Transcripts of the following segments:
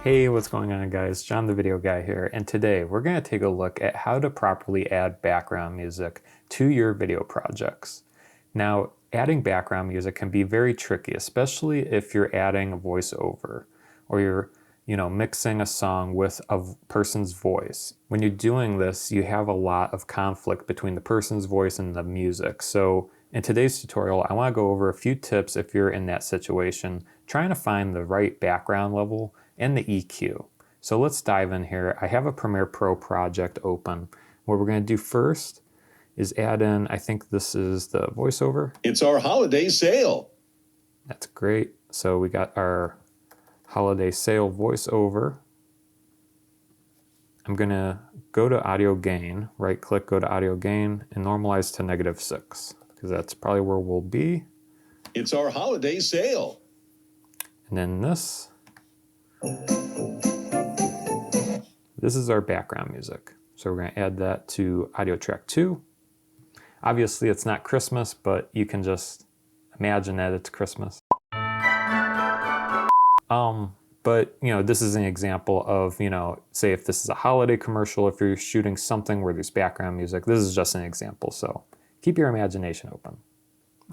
Hey, what's going on guys? John the Video Guy here, and today we're going to take a look at how to properly add background music to your video projects. Now, adding background music can be very tricky, especially if you're adding a voiceover or you're mixing a song with a person's voice. When you're doing this, you have a lot of conflict between the person's voice and the music. So in today's tutorial, I want to go over a few tips if you're in that situation, trying to find the right background level and the EQ. So let's dive in here. I have a Premiere Pro project open. What we're going to do first is add in, I think this is the voiceover. It's our holiday sale. That's great. So we got our holiday sale voiceover. I'm going to go to audio gain, right click, go to audio gain, and normalize to -6, because that's probably where we'll be. It's our holiday sale. And then this is our background music. So we're going to add that to audio track 2. Obviously it's not Christmas, but you can just imagine that it's Christmas. But this is an example of, say if this is a holiday commercial, if you're shooting something where there's background music, this is just an example. So keep your imagination open.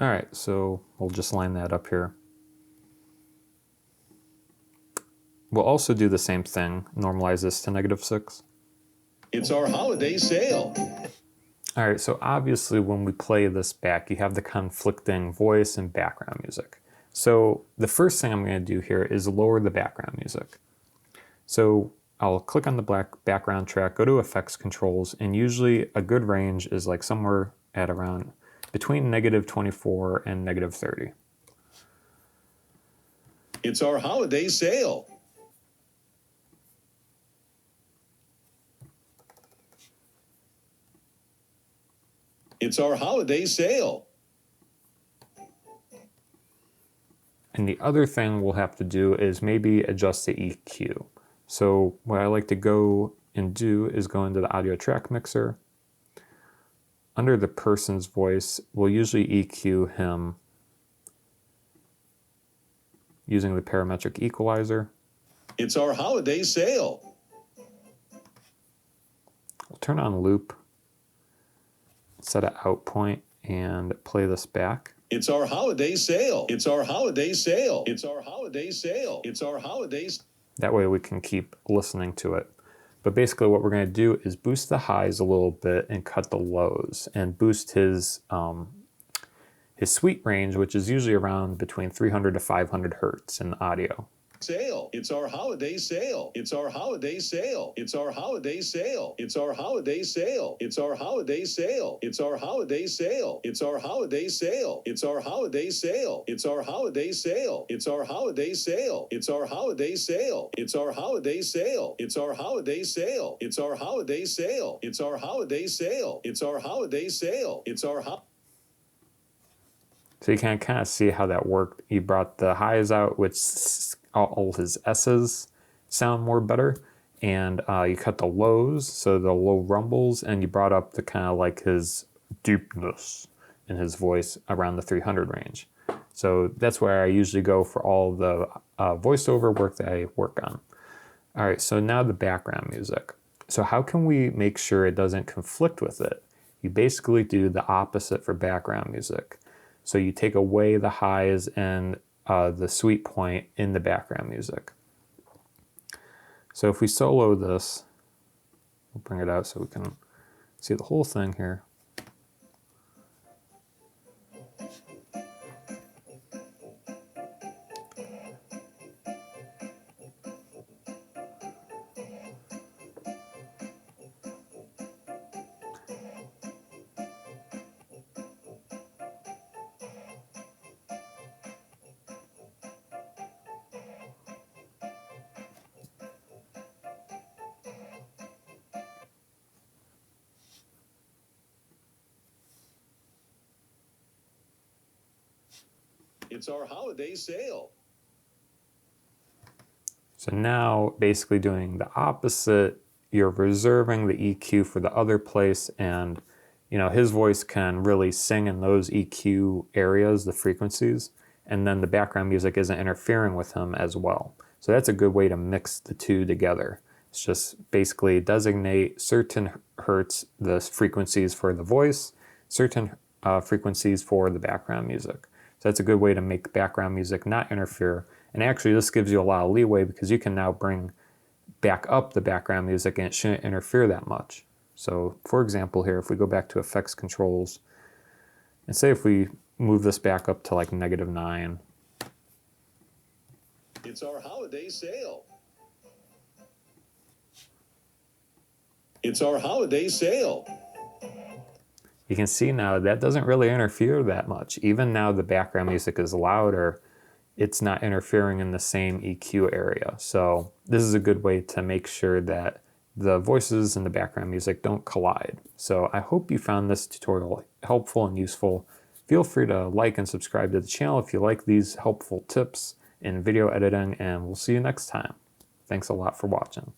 All right, so we'll just line that up here. We'll also do the same thing, normalize this to -6. It's our holiday sale. All right, so obviously when we play this back, you have the conflicting voice and background music. So the first thing I'm going to do here is lower the background music. So I'll click on the black background track, go to Effects Controls, and usually a good range is like somewhere at around between -24 and -30. It's our holiday sale. It's our holiday sale. And the other thing we'll have to do is maybe adjust the EQ. So what I like to go and do is go into the audio track mixer. Under the person's voice, we'll usually EQ him using the parametric equalizer. It's our holiday sale. We'll turn on loop, set an out point, and play this back. It's our holiday sale. It's our holiday sale. It's our holiday sale. It's our holidays. That way we can keep listening to it. But basically what we're going to do is boost the highs a little bit and cut the lows, and boost his sweep range, which is usually around between 300 to 500 hertz in audio. Sale. It's our holiday sale. It's our holiday sale. It's our holiday sale. It's our holiday sale. It's our holiday sale. It's our holiday sale. It's our holiday sale. It's our holiday sale. It's our holiday sale. It's our holiday sale. It's our holiday sale. It's our holiday sale. It's our holiday sale. It's our holiday sale. It's our holiday sale. It's our holiday sale. It's our So you can kind of see how that worked. You brought the highs out, which all his S's sound more better, and you cut the lows, so the low rumbles, and you brought up the kind of like his deepness in his voice around the 300 range. So that's where I usually go for all the voiceover work that I work on. All right, so now the background music. So how can we make sure it doesn't conflict with it? You basically do the opposite for background music. So you take away the highs and the sweep point in the background music. So if we solo this, we'll bring it out so we can see the whole thing here. It's our holiday sale. So now basically doing the opposite, you're reserving the EQ for the other place, and his voice can really sing in those EQ areas, the frequencies, and then the background music isn't interfering with him as well. So that's a good way to mix the two together. It's just basically designate certain hertz, the frequencies for the voice, certain frequencies for the background music. So that's a good way to make background music not interfere. And actually this gives you a lot of leeway because you can now bring back up the background music and it shouldn't interfere that much. So for example here, if we go back to effects controls, and say if we move this back up to like -9. It's our holiday sale. It's our holiday sale. You can see now that doesn't really interfere that much. Even now the background music is louder, it's not interfering in the same EQ area. So this is a good way to make sure that the voices and the background music don't collide. So I hope you found this tutorial helpful and useful. Feel free to like and subscribe to the channel if you like these helpful tips in video editing, and we'll see you next time. Thanks a lot for watching.